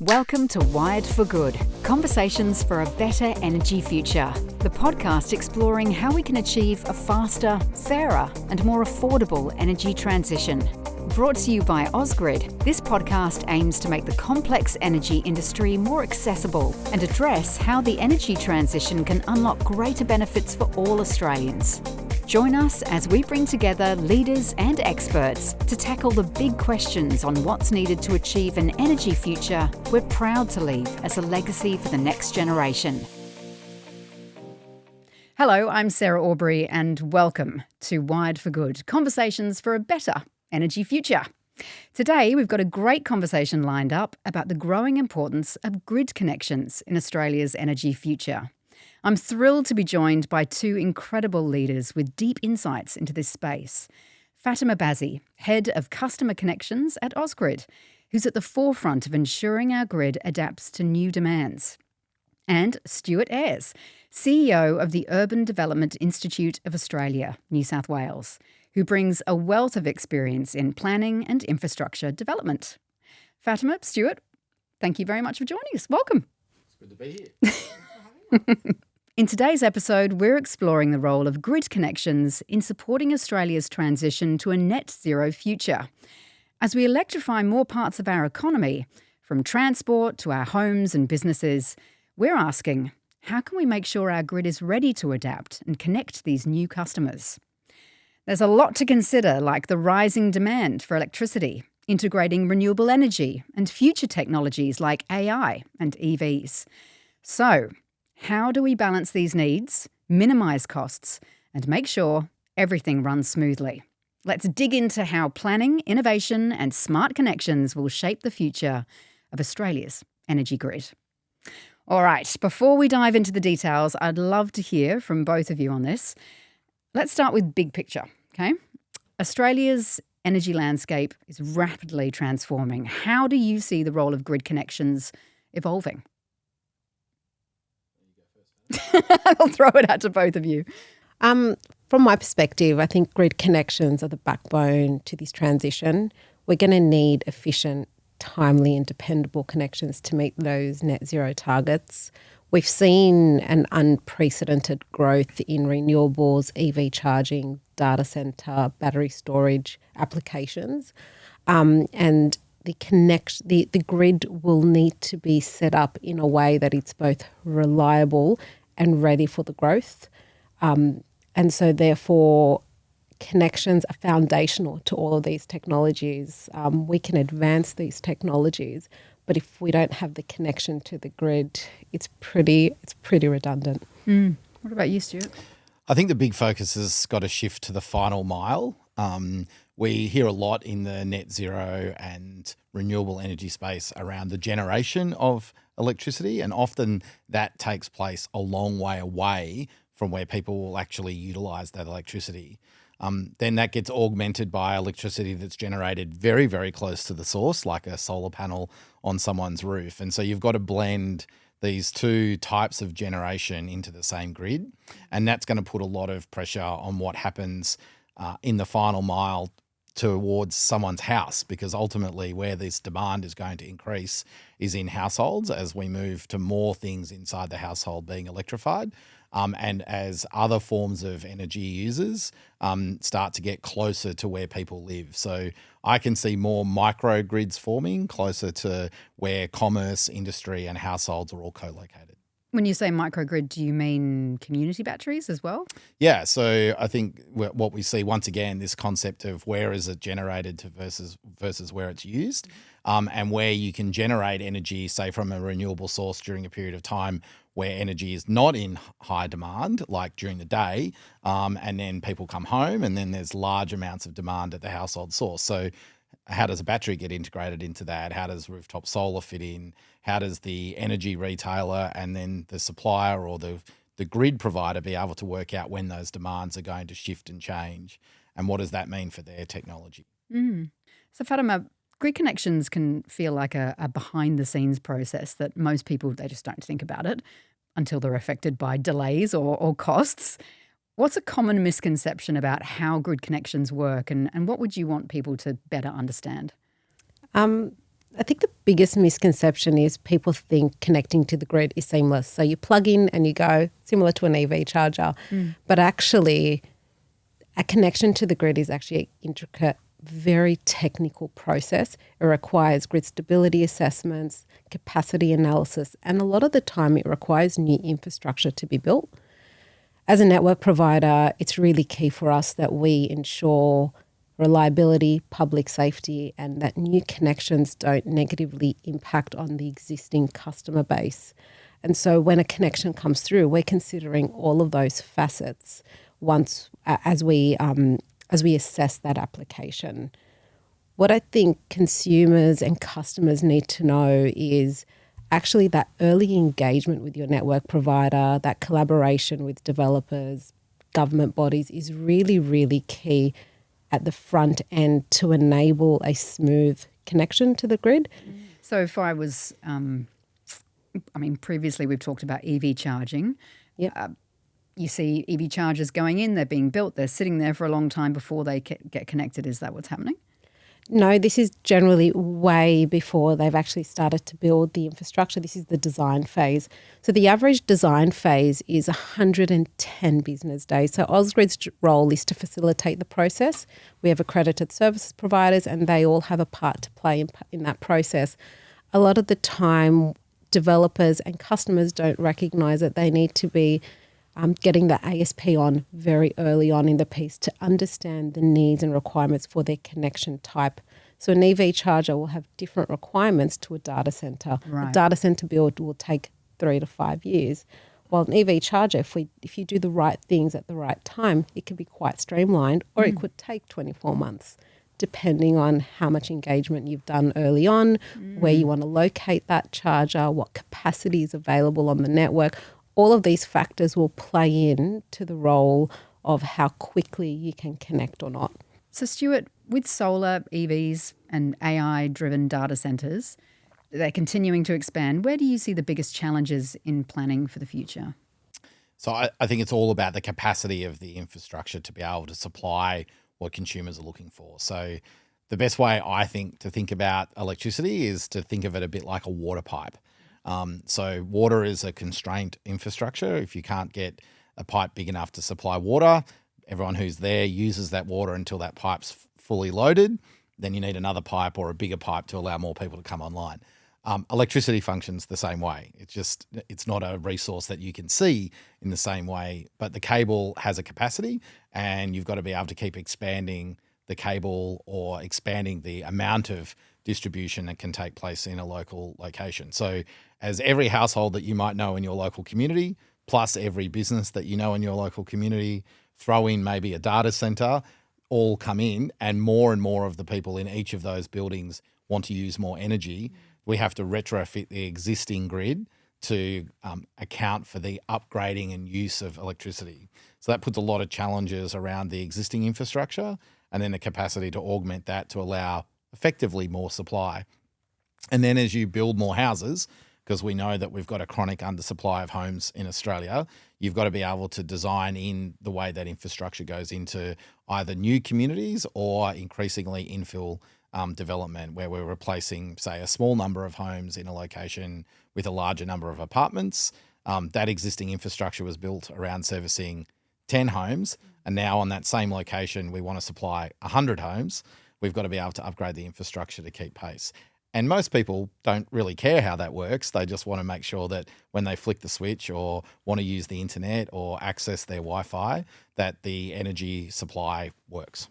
Welcome to Wired for Good, conversations for a better energy future. The podcast exploring how we can achieve a faster, fairer and more affordable energy transition. Brought to you by Ausgrid, this podcast aims to make the complex energy industry more accessible and address how the energy transition can unlock greater benefits for all Australians. Join us as we bring together leaders and experts to tackle the big questions on what's needed to achieve an energy future we're proud to leave as a legacy for the next generation. Hello, I'm Sarah Aubrey and welcome to Wired for Good, conversations for a better energy future. Today, we've got a great conversation lined up about the growing importance of grid connections in Australia's energy future. I'm thrilled to be joined by two incredible leaders with deep insights into this space. Fatima Bazzi, Head of Customer Connections at Ausgrid, who's at the forefront of ensuring our grid adapts to new demands. And Stuart Ayres, CEO of the Urban Development Institute of Australia, New South Wales, who brings a wealth of experience in planning and infrastructure development. Fatima, Stuart, thank you very much for joining us. Welcome. It's good to be here. In today's episode, we're exploring the role of grid connections in supporting Australia's transition to a net zero future. As we electrify more parts of our economy, from transport to our homes and businesses, we're asking, how can we make sure our grid is ready to adapt and connect these new customers? There's a lot to consider, like the rising demand for electricity, integrating renewable energy, and future technologies like AI and EVs. So, how do we balance these needs, minimise costs, and make sure everything runs smoothly? Let's dig into how planning, innovation, and smart connections will shape the future of Australia's energy grid. All right, before we dive into the details, I'd love to hear from both of you on this. Let's start with big picture, okay? Australia's energy landscape is rapidly transforming. How do you see the role of grid connections evolving? I'll throw it out to both of you. From my perspective, I think grid connections are the backbone to this transition. We're going to need efficient, timely and dependable connections to meet those net zero targets. We've seen an unprecedented growth in renewables, EV charging, data centre, battery storage applications. And the grid will need to be set up in a way that it's both reliable and ready for the growth. And so therefore, connections are foundational to all of these technologies. We can advance these technologies, but if we don't have the connection to the grid, it's pretty redundant. What about you, Stuart? I think the big focus has got to shift to the final mile. We hear a lot in the net zero and renewable energy space around the generation of electricity, and often that takes place a long way away from where people will actually utilise that electricity. Then that gets augmented by electricity that's generated very, very close to the source, like a solar panel on someone's roof. And so you've got to blend these two types of generation into the same grid, and that's going to put a lot of pressure on what happens in the final mile towards someone's house, because ultimately where this demand is going to increase is in households as we move to more things inside the household being electrified. And as other forms of energy users start to get closer to where people live. So I can see more microgrids forming closer to where commerce, industry and households are all co-located. When you say microgrid, do you mean community batteries as well? Yeah, so I think what we see once again, this concept of where is it generated to versus where it's used, and where you can generate energy, say from a renewable source during a period of time where energy is not in high demand, like during the day, and then people come home and then there's large amounts of demand at the household source. So how does a battery get integrated into that? How does rooftop solar fit in? How does the energy retailer and then the supplier or the grid provider be able to work out when those demands are going to shift and change? And what does that mean for their technology? So Fatima, grid connections can feel like a behind-the-scenes process that most people, they just don't think about it until they're affected by delays or costs. What's a common misconception about how grid connections work and what would you want people to better understand? I think the biggest misconception is people think connecting to the grid is seamless. So you plug in and you go, similar to an EV charger. But actually, a connection to the grid is actually an intricate, very technical process. It requires grid stability assessments, capacity analysis, and a lot of the time it requires new infrastructure to be built. As a network provider, it's really key for us that we ensure reliability, public safety, and that new connections don't negatively impact on the existing customer base. And so when a connection comes through, we're considering all of those facets once as we assess that application. What I think consumers and customers need to know is actually that early engagement with your network provider, that collaboration with developers, government bodies is really, really key at the front end to enable a smooth connection to the grid. So if I was, previously we've talked about EV charging. Yep. You see EV chargers going in, they're being built, they're sitting there for a long time before they get connected. Is that what's happening? No, this is generally way before they've actually started to build the infrastructure. This is the design phase. So the average design phase is 110 business days. So Ausgrid's role is to facilitate the process. We have accredited services providers and they all have a part to play in that process. A lot of the time, developers and customers don't recognise that they need to be getting the ASP on very early on in the piece to understand the needs and requirements for their connection type. So an EV charger will have different requirements to a data centre. Right. A data centre build will take 3 to 5 years. While an EV charger, if you do the right things at the right time, it can be quite streamlined, or it could take 24 months, depending on how much engagement you've done early on, where you want to locate that charger, what capacity is available on the network. All of these factors will play in to the role of how quickly you can connect or not. So Stuart, with solar, EVs and AI-driven data centres, they're continuing to expand. Where do you see the biggest challenges in planning for the future? So I think it's all about the capacity of the infrastructure to be able to supply what consumers are looking for. So the best way I think to think about electricity is to think of it a bit like a water pipe. So water is a constrained infrastructure. If you can't get a pipe big enough to supply water, everyone who's there uses that water until that pipe's fully loaded. Then you need another pipe or a bigger pipe to allow more people to come online. Electricity functions the same way. It's not a resource that you can see in the same way, but the cable has a capacity and you've got to be able to keep expanding the cable or expanding the amount of distribution that can take place in a local location. So as every household that you might know in your local community, plus every business that you know in your local community, throw in maybe a data center, all come in, and more of the people in each of those buildings want to use more energy. We have to retrofit the existing grid to account for the upgrading and use of electricity. So that puts a lot of challenges around the existing infrastructure and then the capacity to augment that to allow effectively more supply. And then as you build more houses, because we know that we've got a chronic undersupply of homes in Australia, you've got to be able to design in the way that infrastructure goes into either new communities or increasingly infill development, where we're replacing, say, a small number of homes in a location with a larger number of apartments. That existing infrastructure was built around servicing 10 homes, and now on that same location, we want to supply 100 homes. We've got to be able to upgrade the infrastructure to keep pace. And most people don't really care how that works. They just want to make sure that when they flick the switch or want to use the internet or access their Wi-Fi, that the energy supply works.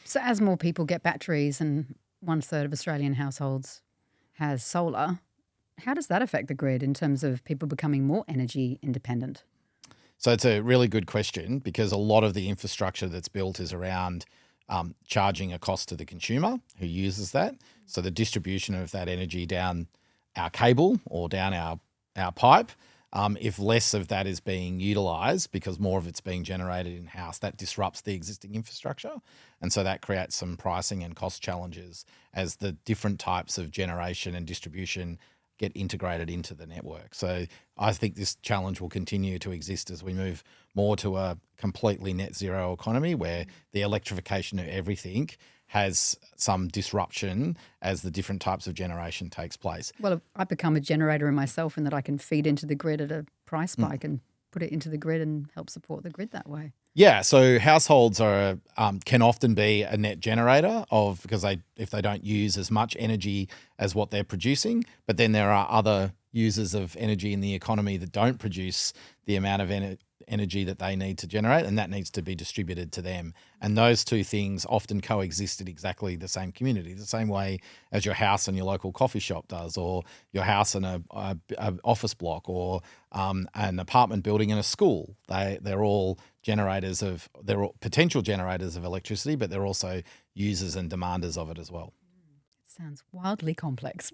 So as more people get batteries and 1/3 of Australian households has solar, how does that affect the grid in terms of people becoming more energy independent? So it's a really good question, because a lot of the infrastructure that's built is around charging a cost to the consumer who uses that. So the distribution of that energy down our cable or down our pipe, if less of that is being utilised because more of it's being generated in-house, that disrupts the existing infrastructure. And so that creates some pricing and cost challenges as the different types of generation and distribution get integrated into the network. So I think this challenge will continue to exist as we move more to a completely net zero economy, where the electrification of everything has some disruption as the different types of generation takes place. Well, I've become a generator in myself in that I can feed into the grid at a price spike and put it into the grid and help support the grid that way. Yeah, so households are can often be a net generator because if they don't use as much energy as what they're producing, but then there are other users of energy in the economy that don't produce the amount of energy that they need to generate, and that needs to be distributed to them. And those two things often coexist in exactly the same community, the same way as your house and your local coffee shop does, or your house and a office block, or an apartment building and a school. They're all potential generators of electricity, but they're also users and demanders of it as well. Sounds wildly complex.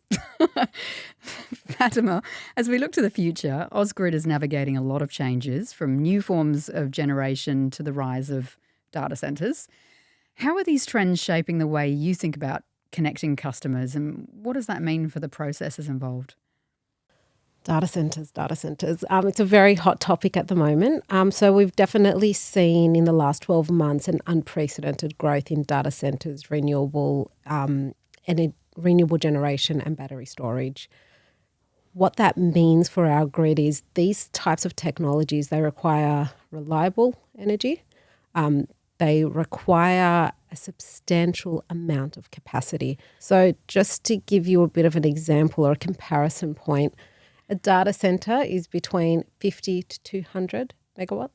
Fatima, as we look to the future, Ausgrid is navigating a lot of changes, from new forms of generation to the rise of data centres. How are these trends shaping the way you think about connecting customers, and what does that mean for the processes involved? Data centres. It's a very hot topic at the moment. So we've definitely seen in the last 12 months an unprecedented growth in data centres, renewable generation and battery storage. What that means for our grid is these types of technologies, they require reliable energy. They require a substantial amount of capacity. So just to give you a bit of an example or a comparison point, a data centre is between 50 to 200 megawatts,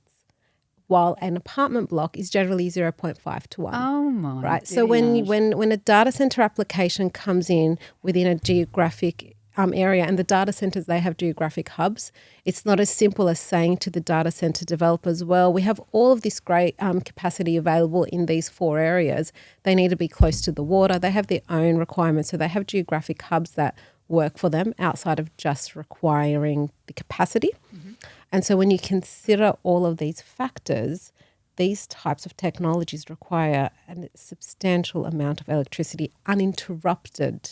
while an apartment block is generally 0.5 to 1. Oh my! Right. So when a data center application comes in within a geographic area, and the data centers, they have geographic hubs, it's not as simple as saying to the data center developers, well, we have all of this great capacity available in these 4 areas. They need to be close to the water. They have their own requirements. So they have geographic hubs that work for them outside of just requiring the capacity. Mm-hmm. And so when you consider all of these factors, these types of technologies require a substantial amount of electricity, uninterrupted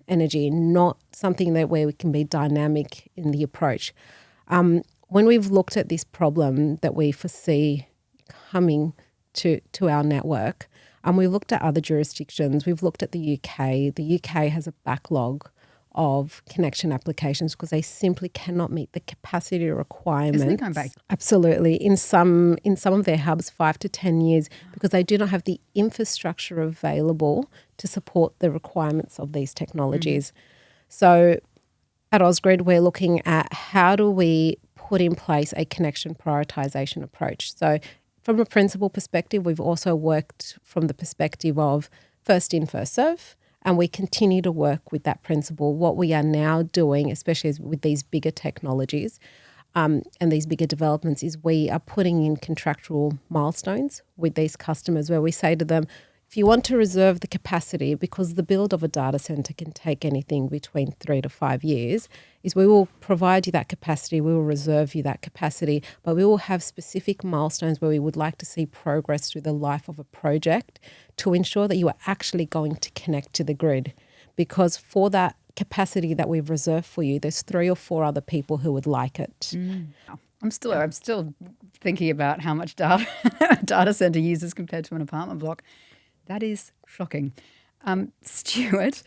energy, not something where we can be dynamic in the approach. When we've looked at this problem that we foresee coming to our network, we've looked at other jurisdictions. We've looked at the UK. The UK has a backlog of connection applications because they simply cannot meet the capacity requirements. Isn't it going back? Absolutely. In some of their hubs, 5 to 10 years, because they do not have the infrastructure available to support the requirements of these technologies. So at Ausgrid, we're looking at how do we put in place a connection prioritisation approach. So from a principal perspective, we've also worked from the perspective of first in, first serve. And we continue to work with that principle. What we are now doing, especially with these bigger technologies and these bigger developments, is we are putting in contractual milestones with these customers where we say to them, if you want to reserve the capacity, because the build of a data centre can take anything between 3 to 5 years, is we will provide you that capacity, we will reserve you that capacity, but we will have specific milestones where we would like to see progress through the life of a project to ensure that you are actually going to connect to the grid. Because for that capacity that we've reserved for you, there's 3 or 4 other people who would like it. I'm still thinking about how much data a data centre uses compared to an apartment block. That is shocking. Stuart,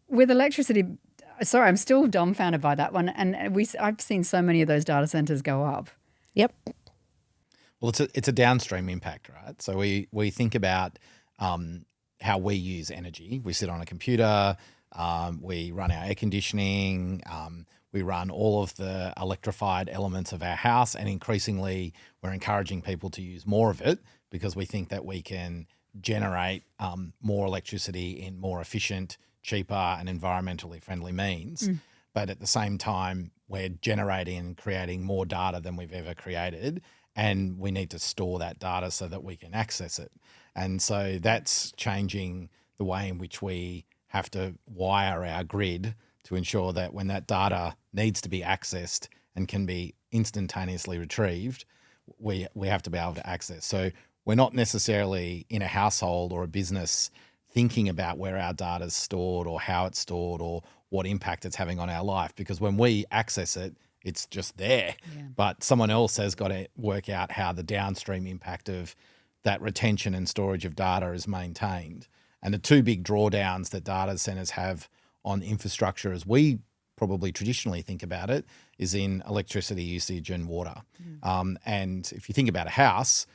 with electricity, sorry, I'm still dumbfounded by that one. And I've seen so many of those data centres go up. Yep. Well, it's a downstream impact, right? So we think about how we use energy. We sit on a computer, we run our air conditioning, we run all of the electrified elements of our house, and increasingly we're encouraging people to use more of it because we think that we can generate more electricity in more efficient, cheaper and environmentally friendly means. But at the same time, we're generating and creating more data than we've ever created, and we need to store that data so that we can access it. And so that's changing the way in which we have to wire our grid to ensure that when that data needs to be accessed and can be instantaneously retrieved, we have to be able to access. So we're not necessarily in a household or a business thinking about where our data is stored or how it's stored or what impact it's having on our life, because when we access it, it's just there. Yeah. But someone else has got to work out how the downstream impact of that retention and storage of data is maintained. And the two big drawdowns that data centers have on infrastructure, as we probably traditionally think about it, is in electricity usage and water. And if you think about a house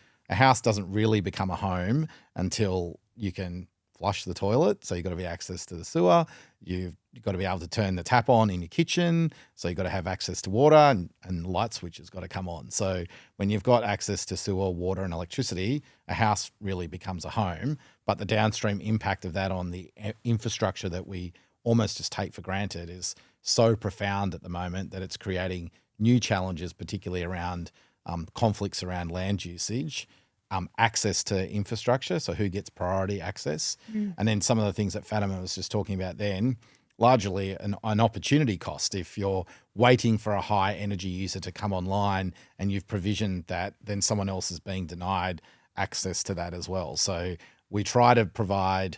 doesn't really become a home until you can flush the toilet. So you've got to be access to the sewer. You've got to be able to turn the tap on in your kitchen. So you've got to have access to water, and light switch has got to come on. So when you've got access to sewer, water and electricity, a house really becomes a home. But the downstream impact of that on the infrastructure that we almost just take for granted is so profound at the moment that it's creating new challenges, particularly around conflicts around land usage, access to infrastructure, so who gets priority access, and then some of the things that Fatima was just talking about then, largely an opportunity cost. If you're waiting for a high energy user to come online and you've provisioned that, then someone else is being denied access to that as well. So we try to provide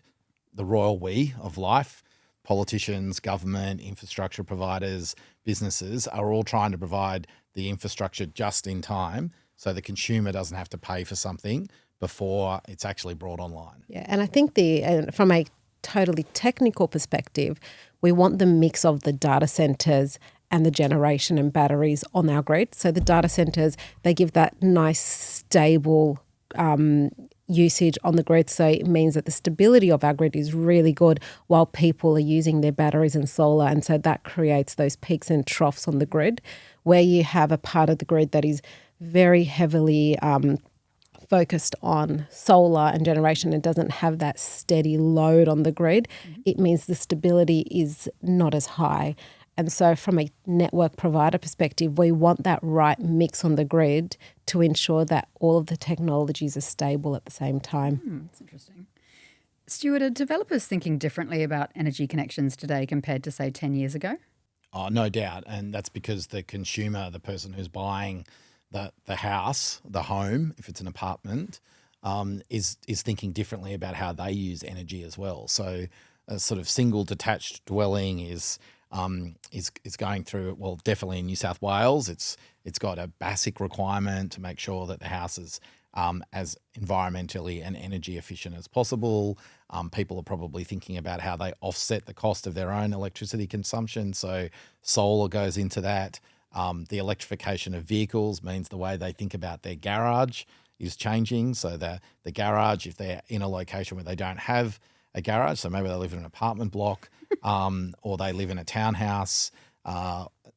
the royal we of life. Politicians, government, infrastructure providers, businesses are all trying to provide the infrastructure just in time so the consumer doesn't have to pay for something before it's actually brought online. Yeah, and I think from a totally technical perspective, we want the mix of the data centers and the generation and batteries on our grid. So the data centers, they give that nice stable usage on the grid, so it means that the stability of our grid is really good while people are using their batteries and solar, and so that creates those peaks and troughs on the grid. Where you have a part of the grid that is very heavily focused on solar and generation and doesn't have that steady load on the grid, it means the stability is not as high. And so from a network provider perspective, we want that right mix on the grid to ensure that all of the technologies are stable at the same time. That's interesting. Stuart, are developers thinking differently about energy connections today compared to, say, 10 years ago? Oh, no doubt. And that's because the consumer, the person who's buying the house, the home, if it's an apartment, is thinking differently about how they use energy as well. So a sort of single detached dwelling is going through, well, definitely in New South Wales, it's got a basic requirement to make sure that the house is as environmentally and energy efficient as possible. People are probably thinking about how they offset the cost of their own electricity consumption. So solar goes into that. The electrification of vehicles means the way they think about their garage is changing. So the garage, if they're in a location where they don't have a garage, so maybe they live in an apartment block or they live in a townhouse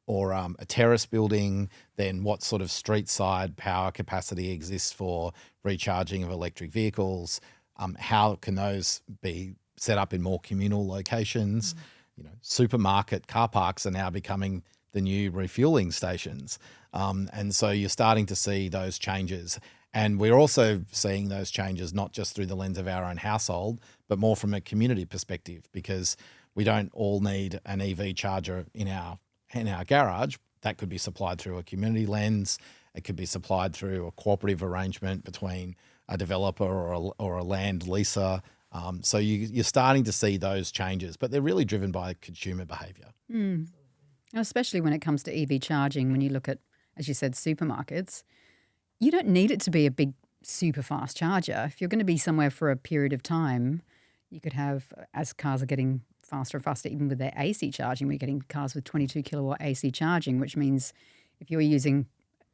or a terrace building, then what sort of street side power capacity exists for recharging of electric vehicles? How can those be set up in more communal locations? Supermarket car parks are now becoming the new refueling stations. And so you're starting to see those changes. And we're also seeing those changes not just through the lens of our own household, but more from a community perspective, because we don't all need an EV charger in our garage. That could be supplied through a community lens. It could be supplied through a cooperative arrangement between a developer or a land leaser. So you're starting to see those changes, but they're really driven by consumer behaviour. Especially when it comes to EV charging, when you look at, as you said, supermarkets, you don't need it to be a big, super fast charger. If you're going to be somewhere for a period of time, you could have, as cars are getting faster and faster, even with their AC charging, we're getting cars with 22 kilowatt AC charging, which means if you're using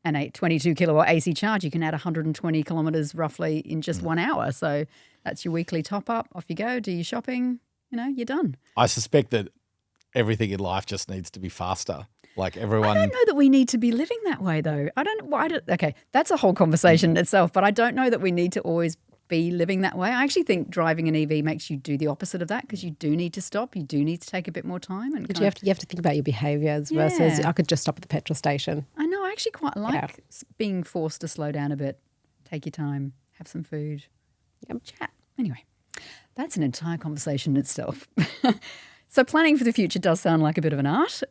an 22 kilowatt AC charge, you can add 120 kilometres roughly in just 1 hour. So that's your weekly top up. Off you go, do your shopping, you're done. I suspect that everything in life just needs to be faster. Like everyone. I don't know that we need to be living that way, though. Okay, that's a whole conversation in itself, but I don't know that we need to always be living that way. I actually think driving an EV makes you do the opposite of that, because you do need to stop. You do need to take a bit more time. But you have to think about your behaviours versus I could just stop at the petrol station. I know. I actually quite like being forced to slow down a bit, take your time, have some food, chat. Anyway, that's an entire conversation in itself. So planning for the future does sound like a bit of an art.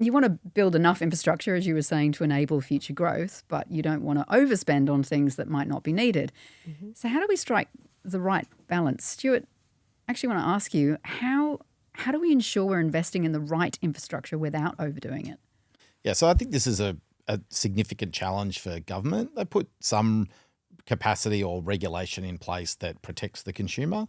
You want to build enough infrastructure, as you were saying, to enable future growth, but you don't want to overspend on things that might not be needed. So how do we strike the right balance? Stuart, I actually want to ask you, how do we ensure we're investing in the right infrastructure without overdoing it? Yeah, so I think this is a significant challenge for government. They put some capacity or regulation in place that protects the consumer.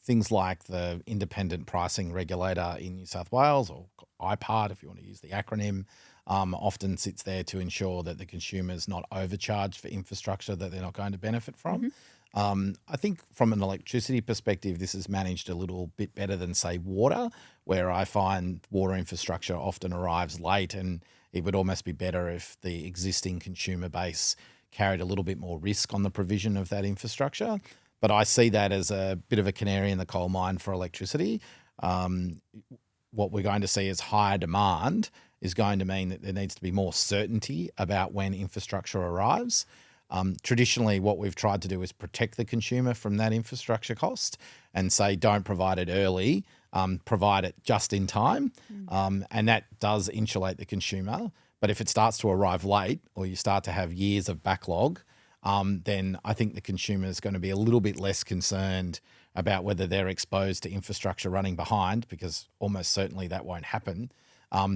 Things like the Independent Pricing Regulator in New South Wales, or IPART if you want to use the acronym, often sits there to ensure that the consumer's not overcharged for infrastructure that they're not going to benefit from. I think from an electricity perspective, this is managed a little bit better than, say, water, where I find water infrastructure often arrives late, and it would almost be better if the existing consumer base carried a little bit more risk on the provision of that infrastructure. But I see that as a bit of a canary in the coal mine for electricity. What we're going to see as higher demand is going to mean that there needs to be more certainty about when infrastructure arrives. Traditionally, what we've tried to do is protect the consumer from that infrastructure cost and say, don't provide it early, provide it just in time. And that does insulate the consumer. But if it starts to arrive late, or you start to have years of backlog, then I think the consumer is going to be a little bit less concerned about whether they're exposed to infrastructure running behind, because almost certainly that won't happen.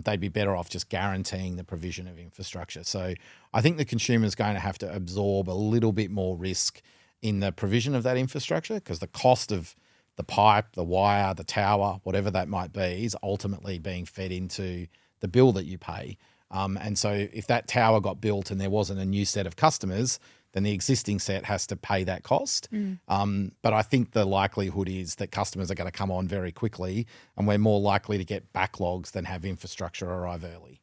They'd be better off just guaranteeing the provision of infrastructure. So I think the consumer is going to have to absorb a little bit more risk in the provision of that infrastructure, because the cost of the pipe, the wire, the tower, whatever that might be, is ultimately being fed into the bill that you pay. And so if that tower got built and there wasn't a new set of customers, then the existing set has to pay that cost. But I think the likelihood is that customers are going to come on very quickly, and we're more likely to get backlogs than have infrastructure arrive early.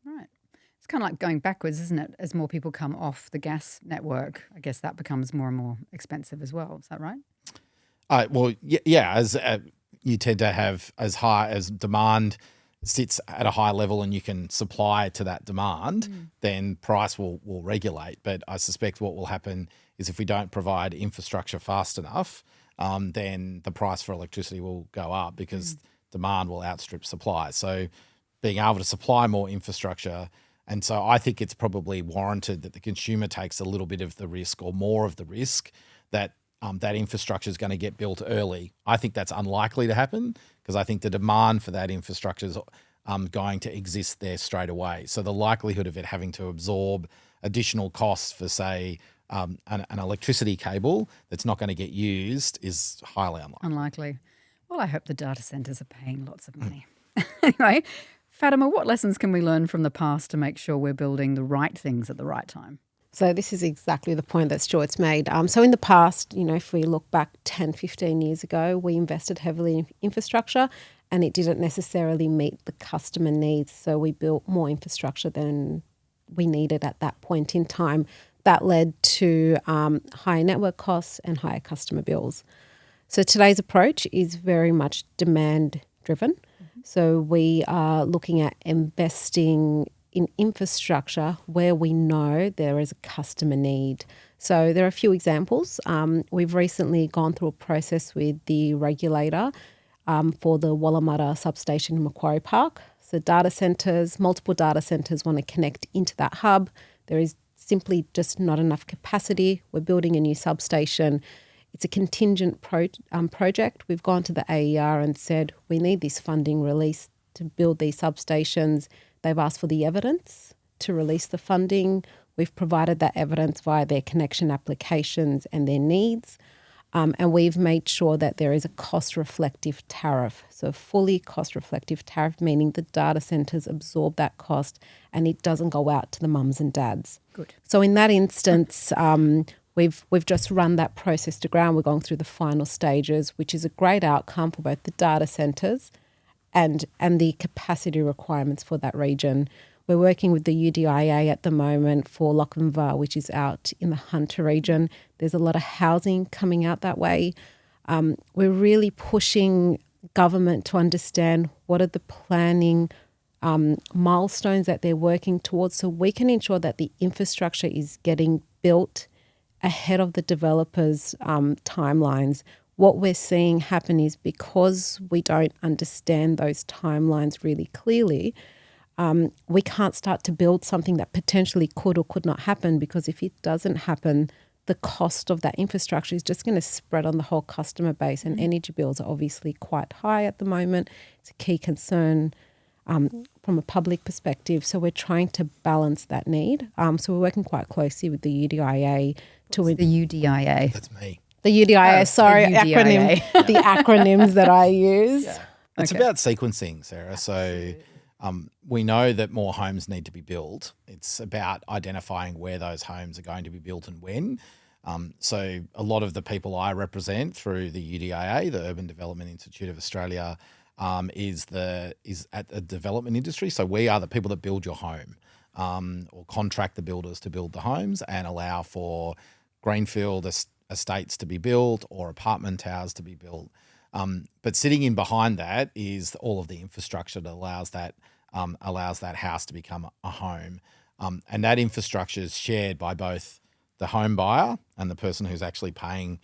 Right. It's kind of like going backwards, isn't it? As more people come off the gas network, I guess that becomes more and more expensive as well. Is that right? As you tend to have as high as demand sits at a high level and you can supply to that demand, then price will regulate. But I suspect what will happen is if we don't provide infrastructure fast enough, then the price for electricity will go up because demand will outstrip supply. So being able to supply more infrastructure, and so I think it's probably warranted that the consumer takes a little bit of the risk, or more of the risk, that that infrastructure is going to get built early. I think that's unlikely to happen, because I think the demand for that infrastructure is going to exist there straight away. So the likelihood of it having to absorb additional costs for, say, an electricity cable that's not going to get used is highly unlikely. Well, I hope the data centres are paying lots of money. Anyway, Fatima, what lessons can we learn from the past to make sure we're building the right things at the right time? So this is exactly the point that Stuart's made. So in the past, if we look back 10, 15 years ago, we invested heavily in infrastructure and it didn't necessarily meet the customer needs. So we built more infrastructure than we needed at that point in time. That led to higher network costs and higher customer bills. So today's approach is very much demand driven. So we are looking at investing in infrastructure where we know there is a customer need. So there are a few examples. We've recently gone through a process with the regulator for the Wallamutta substation in Macquarie Park. So multiple data centres want to connect into that hub. There is simply just not enough capacity. We're building a new substation. It's a contingent project. We've gone to the AER and said, we need this funding released to build these substations. They've asked for the evidence to release the funding. We've provided that evidence via their connection applications and their needs. And we've made sure that there is a cost-reflective tariff. So fully cost-reflective tariff, meaning the data centres absorb that cost and it doesn't go out to the mums and dads. Good. So in that instance, we've just run that process to ground. We're going through the final stages, which is a great outcome for both the data centres and the capacity requirements for that region. We're working with the UDIA at the moment for Lachlan Var, which is out in the Hunter region. There's a lot of housing coming out that way. We're really pushing government to understand what are the planning milestones that they're working towards, so we can ensure that the infrastructure is getting built ahead of the developers' timelines. What we're seeing happen is, because we don't understand those timelines really clearly, we can't start to build something that potentially could or could not happen, because if it doesn't happen, the cost of that infrastructure is just going to spread on the whole customer base, and energy bills are obviously quite high at the moment. It's a key concern from a public perspective. So we're trying to balance that need. So we're working quite closely with the UDIA The UDIA. That's me. the UDIA. Oh, sorry, the UDIA. acronym. The acronyms that I use. It's Okay. about sequencing, Sarah. So we know that more homes need to be built. It's about identifying where those homes are going to be built and when. So a lot of the people I represent through the UDIA, the Urban Development Institute of Australia, is at the development industry. So we are the people that build your home, or contract the builders to build the homes and allow for greenfield estates to be built or apartment towers to be built. But sitting in behind that is all of the infrastructure that allows that house to become a home. And that infrastructure is shared by both the home buyer and the person who's actually paying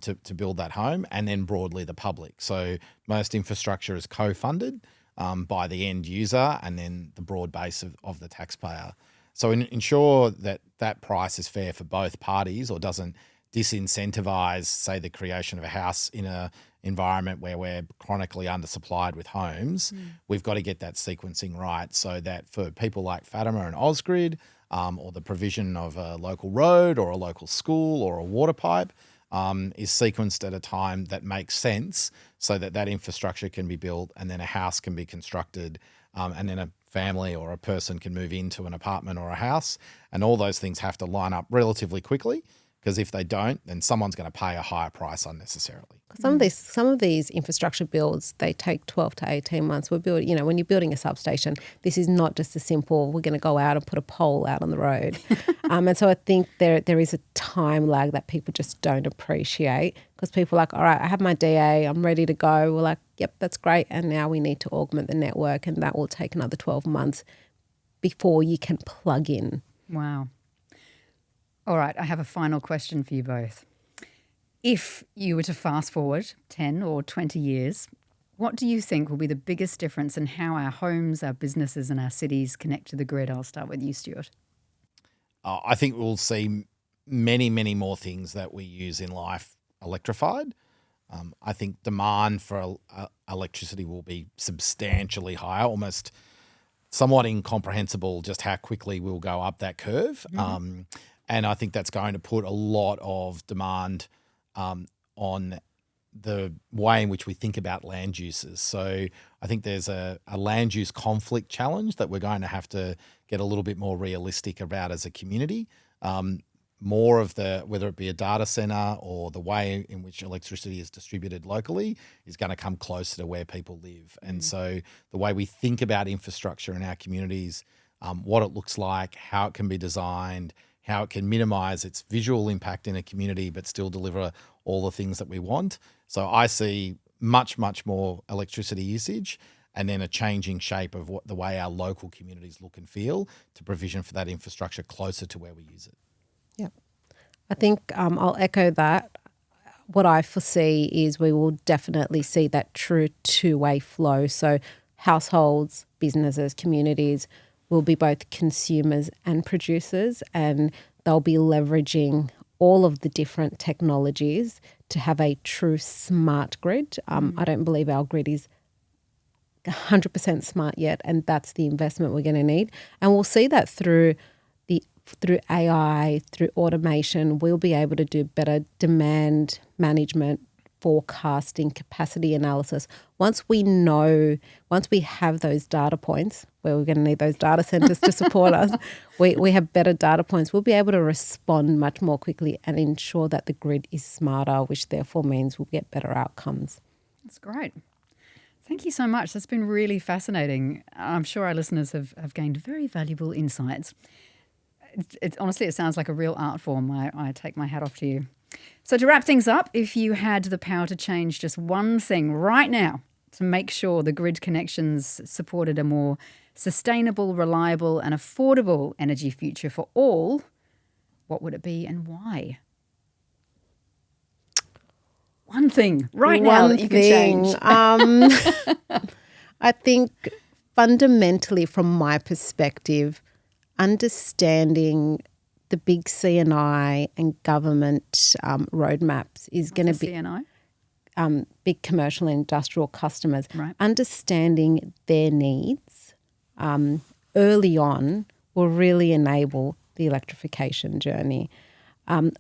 to build that home, and then broadly the public. So most infrastructure is co-funded by the end user and then the broad base of the taxpayer. So ensure that that price is fair for both parties or doesn't disincentivize, say, the creation of a house in a environment where we're chronically undersupplied with homes. We've got to get that sequencing right so that for people like Fatima and Ausgrid, or the provision of a local road or a local school or a water pipe is sequenced at a time that makes sense so that that infrastructure can be built and then a house can be constructed, and then a family or a person can move into an apartment or a house. And all those things have to line up relatively quickly, because if they don't, then someone's going to pay a higher price unnecessarily. Some of these infrastructure builds, they take 12 to 18 months. When you're building a substation, this is not just a simple, we're going to go out and put a pole out on the road. And so I think there is a time lag that people just don't appreciate, because people are like, all right, I have my DA, I'm ready to go. We're like, yep, that's great. And now we need to augment the network, and that will take another 12 months before you can plug in. Wow. All right, I have a final question for you both. If you were to fast forward 10 or 20 years, what do you think will be the biggest difference in how our homes, our businesses and our cities connect to the grid? I'll start with you, Stuart. I think we'll see many, many more things that we use in life electrified. I think demand for electricity will be substantially higher, almost somewhat incomprehensible just how quickly we'll go up that curve. And I think that's going to put a lot of demand on the way in which we think about land uses. So I think there's a land use conflict challenge that we're going to have to get a little bit more realistic about as a community. More of whether it be a data center or the way in which electricity is distributed locally is going to come closer to where people live. And so the way we think about infrastructure in our communities, what it looks like, how it can be designed, how it can minimise its visual impact in a community but still deliver all the things that we want. So I see much, much more electricity usage, and then a changing shape of the way our local communities look and feel to provision for that infrastructure closer to where we use it. Yeah, I think I'll echo that. What I foresee is we will definitely see that true two-way flow. So households, businesses, communities will be both consumers and producers, and they'll be leveraging all of the different technologies to have a true smart grid. I don't believe our grid is 100% smart yet, and that's the investment we're going to need. And we'll see that through AI, through automation. We'll be able to do better demand management, forecasting, capacity analysis. Once we have those data points, where we're going to need those data centers to support us, we have better data points. We'll be able to respond much more quickly and ensure that the grid is smarter, which therefore means we'll get better outcomes. That's great. Thank you so much. That's been really fascinating. I'm sure our listeners have gained very valuable insights. Honestly, it sounds like a real art form. I take my hat off to you. So to wrap things up, if you had the power to change just one thing right now to make sure the grid connections supported a more sustainable, reliable and affordable energy future for all, what would it be and why? One thing right now that you could change. I think fundamentally, from my perspective, understanding the big C&I and government roadmaps is going to be C&I? Big commercial and industrial customers. Right. Understanding their needs early on will really enable the electrification journey.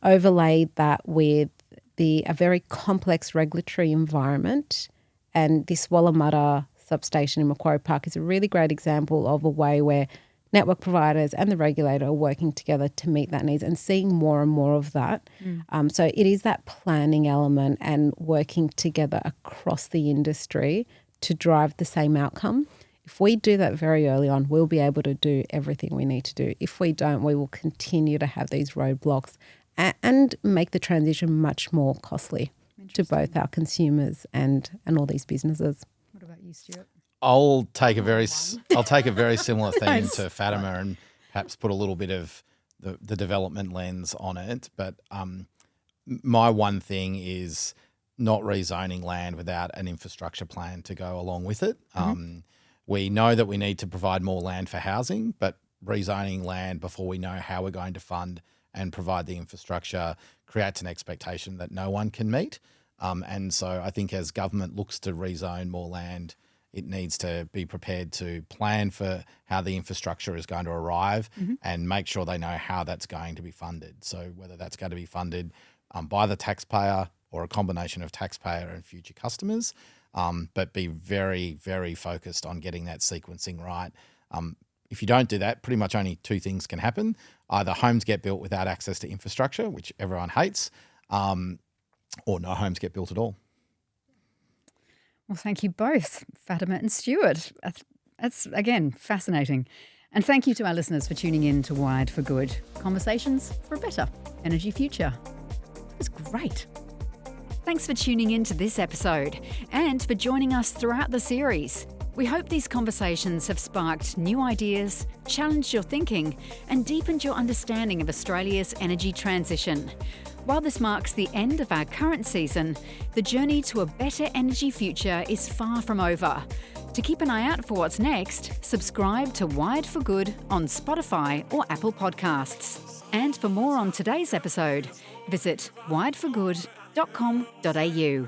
Overlaid that with a very complex regulatory environment, and this Wallamutta substation in Macquarie Park is a really great example of a way where network providers and the regulator are working together to meet that needs and seeing more and more of that. So it is that planning element and working together across the industry to drive the same outcome. If we do that very early on, we'll be able to do everything we need to do. If we don't, we will continue to have these roadblocks and make the transition much more costly to both our consumers and all these businesses. What about you, Stuart? I'll take a very similar theme to Fatima and perhaps put a little bit of the development lens on it. But my one thing is not rezoning land without an infrastructure plan to go along with it. We know that we need to provide more land for housing, but rezoning land before we know how we're going to fund and provide the infrastructure creates an expectation that no one can meet. And so I think as government looks to rezone more land, it needs to be prepared to plan for how the infrastructure is going to arrive and make sure they know how that's going to be funded. So whether that's going to be funded by the taxpayer or a combination of taxpayer and future customers, but be very, very focused on getting that sequencing right. If you don't do that, pretty much only two things can happen. Either homes get built without access to infrastructure, which everyone hates, or no homes get built at all. Well, thank you both, Fatima and Stuart. That's, again, fascinating. And thank you to our listeners for tuning in to Wired for Good, conversations for a better energy future. It was great. Thanks for tuning in to this episode and for joining us throughout the series. We hope these conversations have sparked new ideas, challenged your thinking, and deepened your understanding of Australia's energy transition. While this marks the end of our current season, the journey to a better energy future is far from over. To keep an eye out for what's next, subscribe to Wired for Good on Spotify or Apple Podcasts. And for more on today's episode, visit wiredforgood.com.au.